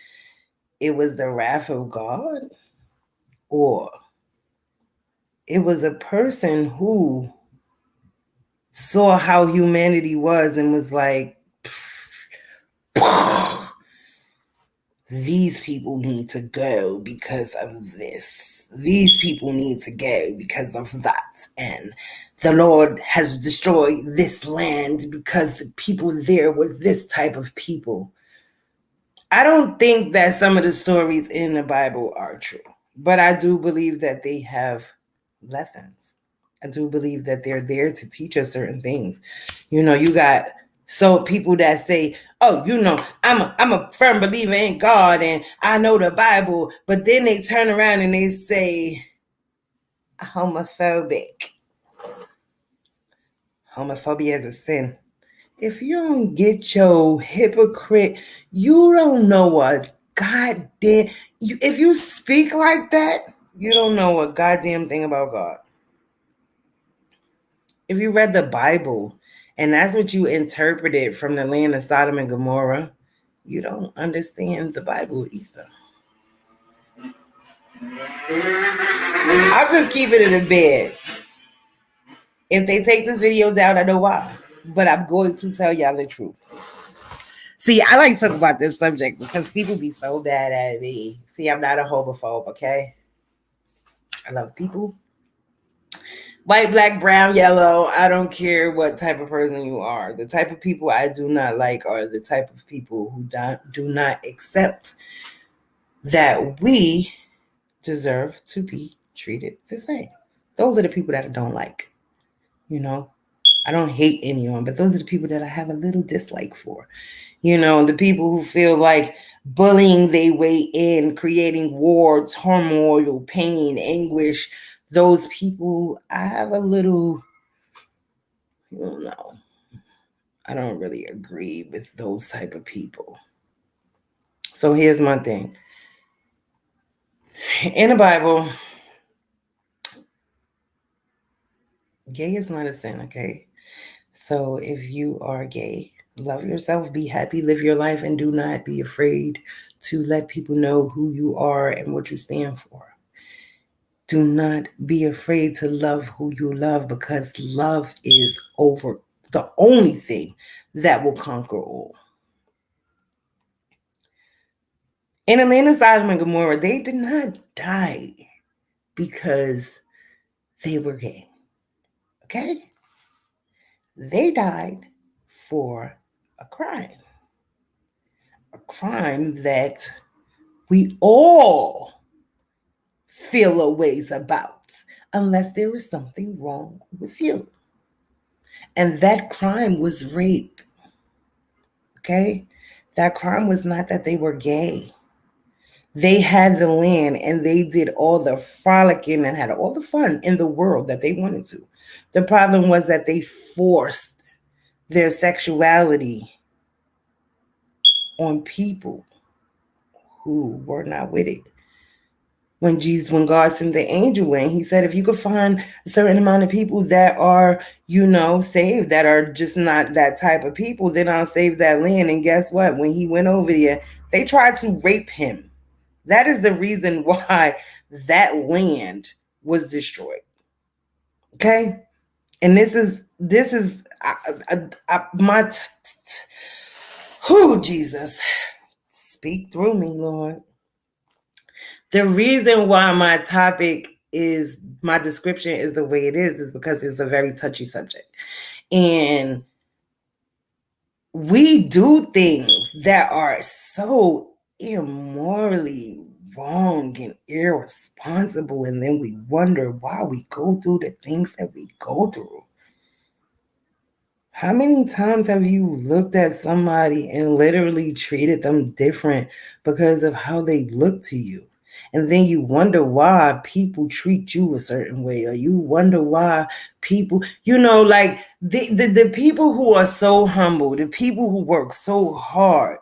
it was the wrath of God or it was a person who saw how humanity was and was like, these people need to go because of this. These people need to go because of that. And the Lord has destroyed this land because the people there were this type of people. I don't think that some of the stories in the Bible are true, but I do believe that they have lessons. I do believe that they're there to teach us certain things. You know, you got people that say, oh, you know, I'm a firm believer in God and I know the Bible, but then they turn around and they say homophobic. Homophobia is a sin. If you don't get your hypocrite, you don't know what goddamn, if you speak like that, you don't know a goddamn thing about God. If you read the Bible and that's what you interpreted from the land of Sodom and Gomorrah, you don't understand the Bible either. I'm just keeping it in bed. If they take this video down, I know why. But I'm going to tell y'all the truth. See, I like to talk about this subject because people be so bad at me. See, I'm not a homophobe, okay? I love people. White, black, brown, yellow. I don't care what type of person you are. The type of people I do not like are the type of people who do not accept that we deserve to be treated the same. Those are the people that I don't like. You know, I don't hate anyone, but those are the people that I have a little dislike for. You know, the people who feel like bullying their way in, creating war, turmoil, pain, anguish. Those people, I have a little, no, I don't really agree with those type of people. So here's my thing. In the Bible, gay is not a sin, okay? So if you are gay, love yourself, be happy, live your life, and do not be afraid to let people know who you are and what you stand for. Do not be afraid to love who you love because love is over the only thing that will conquer all. In the land of Sodom and Gomorrah, they did not die because they were gay. Okay? They died for a crime. A crime that we all feel a ways about, unless there is something wrong with you. And that crime was rape. Okay? That crime was not that they were gay. They had the land and they did all the frolicking and had all the fun in the world that they wanted to. The problem was that they forced their sexuality on people who were not with it. When God sent the angel in, he said, if you could find a certain amount of people that are, saved, that are just not that type of people, then I'll save that land. And guess what? When he went over there, they tried to rape him. That is the reason why that land was destroyed. Okay? And this is Jesus, speak through me, Lord. The reason why my description is the way it is because it's a very touchy subject. And we do things that are so immorally wrong and irresponsible, and then we wonder why we go through the things that we go through. How many times have you looked at somebody and literally treated them different because of how they look to you? And then you wonder why people treat you a certain way, or you wonder why people, like the people who are so humble, the people who work so hard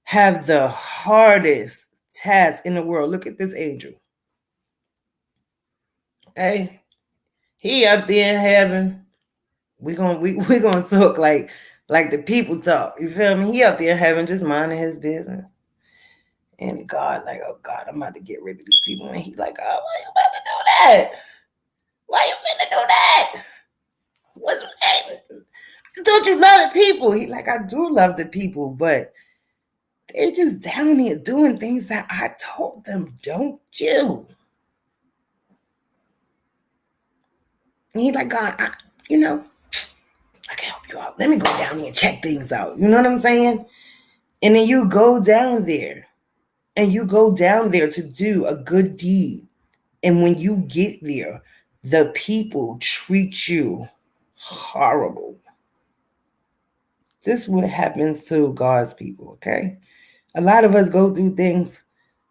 have the hardest task in the world. Look at this angel. Hey, he up there in heaven. We're gonna talk like the people talk. You feel me? He up there in heaven just minding his business. And God, like, oh God, I'm about to get rid of these people. And he's like, oh, why you about to do that? Why you finna do that? Don't you love the people? He like, I do love the people, but they just down here doing things that I told them don't do. And he's like, God, I can help you out. Let me go down here and check things out. You know what I'm saying? And then you go down there. And you go down there to do a good deed. And when you get there, the people treat you horrible. This is what happens to God's people, okay? A lot of us go through things,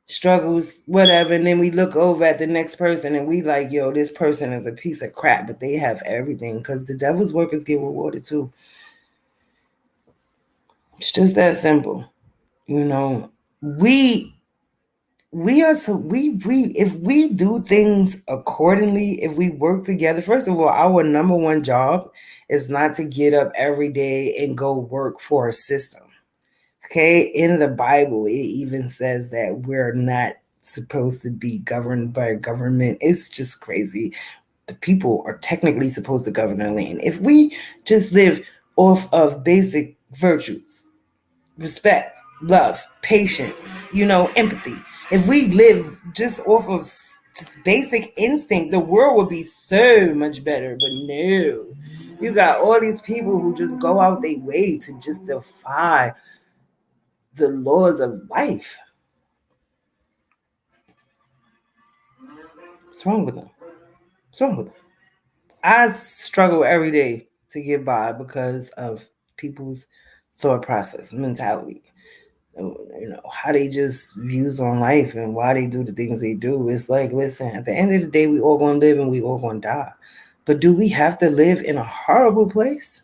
struggles, whatever, and then we look over at the next person and we like, yo, this person is a piece of crap, but they have everything, because the devil's workers get rewarded too. It's just that simple. If we do things accordingly, if we work together, first of all, our number one job is not to get up every day and go work for a system. Okay, in the Bible, it even says that we're not supposed to be governed by government. It's just crazy. The people are technically supposed to govern their land. If we just live off of basic virtues, respect, love, patience, empathy. If we live just off of just basic instinct, the world would be so much better. But no, you got all these people who just go out their way to just defy the laws of life. What's wrong with them? What's wrong with them? I struggle every day to get by because of people's thought process, mentality. How they just views on life and why they do the things they do. It's like, listen, at the end of the day, we all gonna live and we all gonna die. But do we have to live in a horrible place?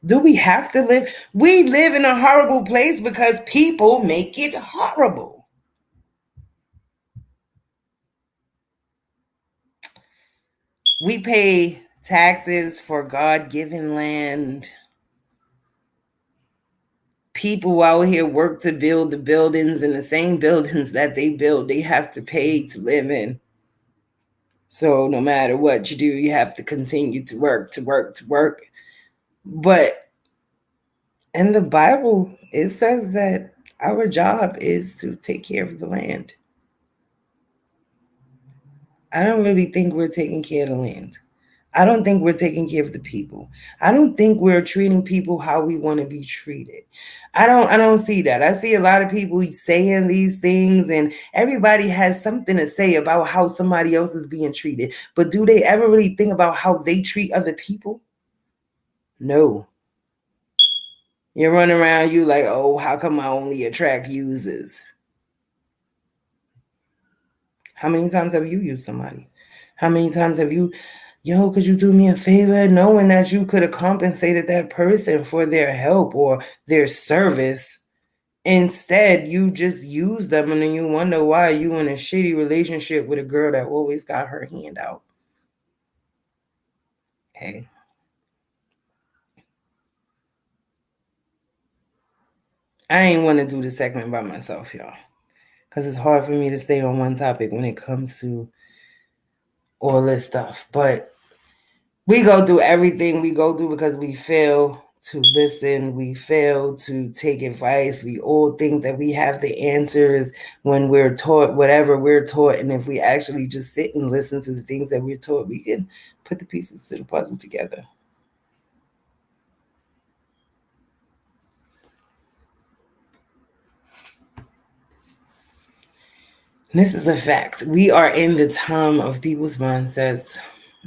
Do we have to live? We live in a horrible place because people make it horrible. We pay taxes for God-given land. People out here work to build the buildings, and the same buildings that they build, they have to pay to live in. So no matter what you do, you have to continue to work. But in the Bible, it says that our job is to take care of the land. I don't really think we're taking care of the land. I don't think we're taking care of the people. I don't think we're treating people how we want to be treated. I don't see that. I see a lot of people saying these things, and everybody has something to say about how somebody else is being treated. But do they ever really think about how they treat other people? No. You're running around, you like, oh, how come I only attract users? How many times have you used somebody? How many times have you, yo, could you do me a favor? Knowing that you could have compensated that person for their help or their service. Instead, you just use them, and then you wonder why you in a shitty relationship with a girl that always got her hand out. Hey. I ain't want to do the segment by myself, y'all, because it's hard for me to stay on one topic when it comes to all this stuff. But we go through everything we go through because we fail to listen. We fail to take advice. We all think that we have the answers when we're taught whatever we're taught. And if we actually just sit and listen to the things that we're taught, we can put the pieces to the puzzle together. This is a fact. We are in the time of people's mindsets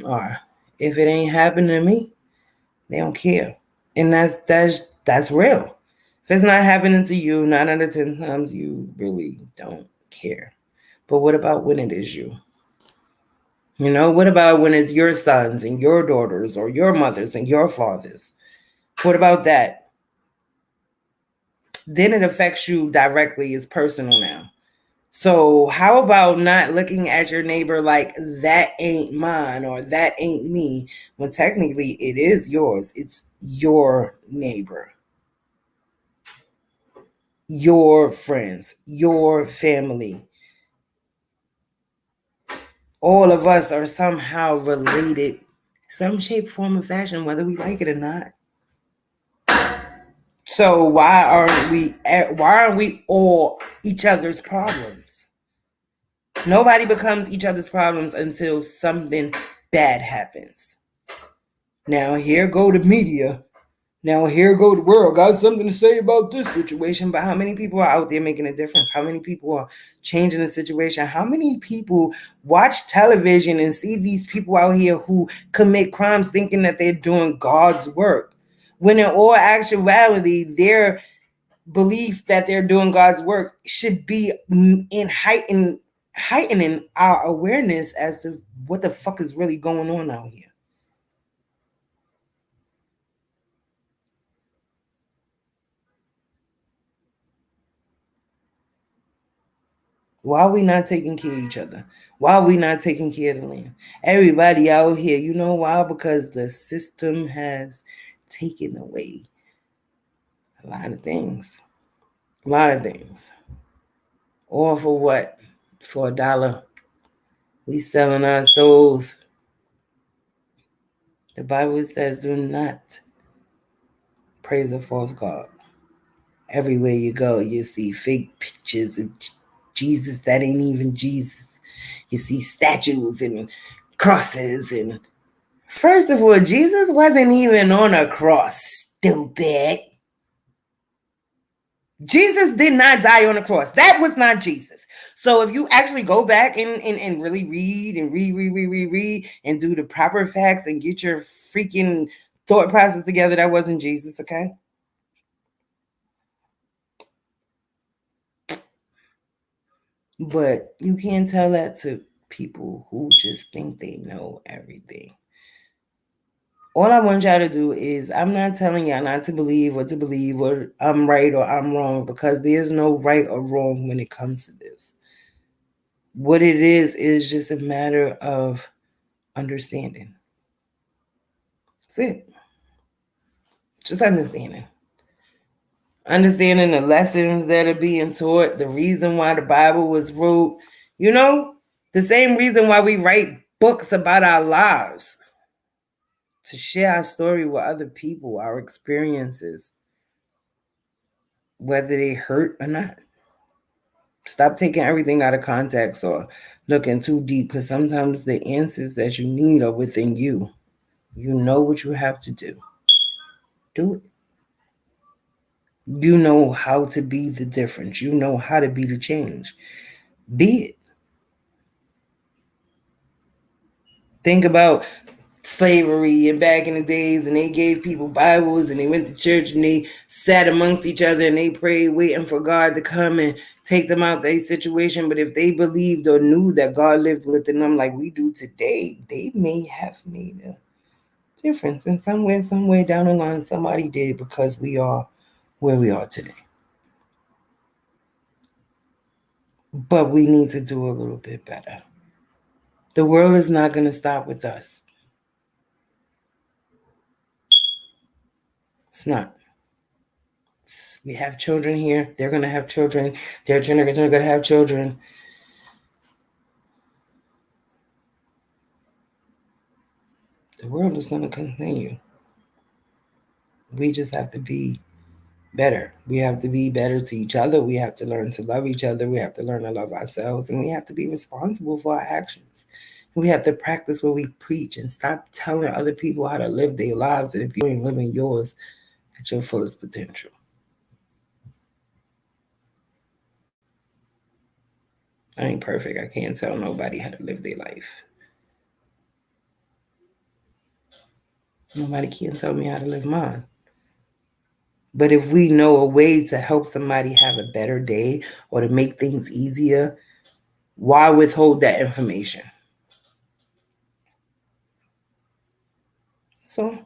are, if it ain't happening to me, they don't care. And that's real. If it's not happening to you, 9 out of 10 times you really don't care. But what about when it is you? You know, what about when it's your sons and your daughters or your mothers and your fathers? What about that? Then it affects you directly. It's personal now. So how about not looking at your neighbor like that ain't mine or that ain't me, when technically it is yours. It's your neighbor, your friends, your family. All of us are somehow related, some shape, form, or fashion, whether we like it or not. So why aren't we all each other's problems? Nobody becomes each other's problems until something bad happens. Now here go the media. Now here go the world. Got something to say about this situation. But how many people are out there making a difference? How many people are changing the situation? How many people watch television and see these people out here who commit crimes thinking that they're doing God's work, when in all actuality, their belief that they're doing God's work should be in heightening our awareness as to what the fuck is really going on out here. Why are we not taking care of each other? Why are we not taking care of the land? Everybody out here, you know why? Because the system has taken away a lot of things. A lot of things. All for what? For $1. We selling our souls. The Bible says, do not praise a false god. Everywhere you go, you see fake pictures of Jesus that ain't even Jesus. You see statues and crosses. And first of all, Jesus wasn't even on a cross, stupid. Jesus did not die on a cross. That was not Jesus. So if you actually go back and really read and read and do the proper facts and get your freaking thought process together, that wasn't Jesus, okay? But you can't tell that to people who just think they know everything. All I want y'all to do is, I'm not telling y'all not to believe or I'm right or I'm wrong, because there's no right or wrong when it comes to this. What it is just a matter of understanding. That's it. Just understanding. Understanding the lessons that are being taught, the reason why the Bible was wrote, you know, the same reason why we write books about our lives. To share our story with other people, our experiences, whether they hurt or not. Stop taking everything out of context or looking too deep, because sometimes the answers that you need are within you. You know what you have to do. Do it. You know how to be the difference. You know how to be the change. Be it. Think about slavery and back in the days, and they gave people Bibles and they went to church and they sat amongst each other and they prayed, waiting for God to come and take them out their situation. But if they believed or knew that God lived within them like we do today, they may have made a difference in some way down the line. Somebody did, because we are where we are today. But we need to do a little bit better. The world is not going to stop with us. It's not. We have children here. They're going to have children. Their children are going to have children. The world is going to continue. We just have to be better. We have to be better to each other. We have to learn to love each other. We have to learn to love ourselves. And we have to be responsible for our actions. We have to practice what we preach and stop telling other people how to live their lives if you ain't living yours at your fullest potential. I ain't perfect. I can't tell nobody how to live their life. Nobody can tell me how to live mine. But if we know a way to help somebody have a better day or to make things easier, why withhold that information? So,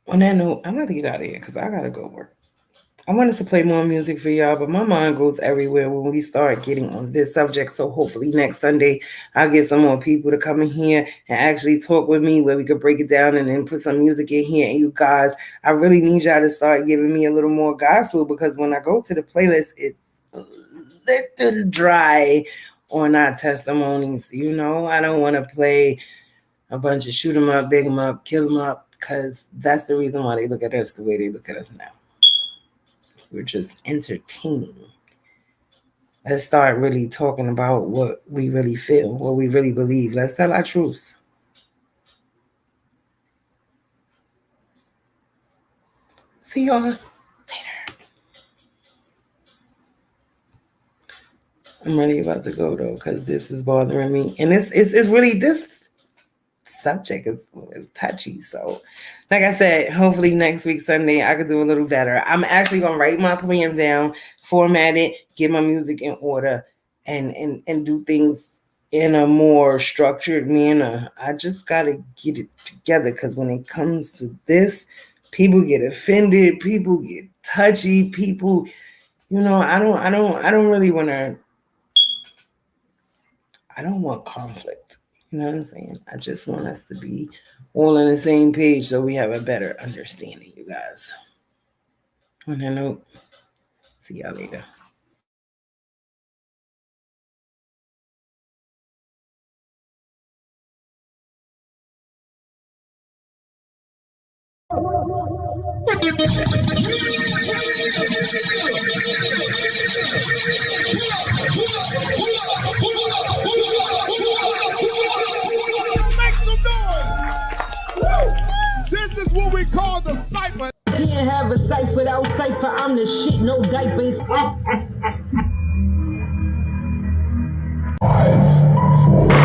on that note, I'm going to get out of here because I got to go work. I wanted to play more music for y'all, but my mind goes everywhere when we start getting on this subject. So hopefully next Sunday, I'll get some more people to come in here and actually talk with me where we could break it down and then put some music in here. And you guys, I really need y'all to start giving me a little more gospel, because when I go to the playlist, it's a little dry on our testimonies. You know, I don't want to play a bunch of shoot 'em up, big 'em up, kill 'em up, because that's the reason why they look at us the way they look at us now. We're just entertaining. Let's start really talking about what we really feel, what we really believe. Let's tell our truths. See y'all later. I'm really about to go though, because this is bothering me. And it's really, this subject is touchy. So like I said, hopefully next week Sunday I could do a little better. I'm actually gonna write my plan down, format it, get my music in order, and do things in a more structured manner. I just gotta get it together, because when it comes to this, people get offended, people get touchy, people, you know, I don't really want to. I don't want conflict. You know what I'm saying? I just want us to be all on the same page so we have a better understanding, you guys. On that note, see y'all later. This is what we call the cipher. Can't have a cipher without cipher. I'm the shit, no diapers. 5, 4.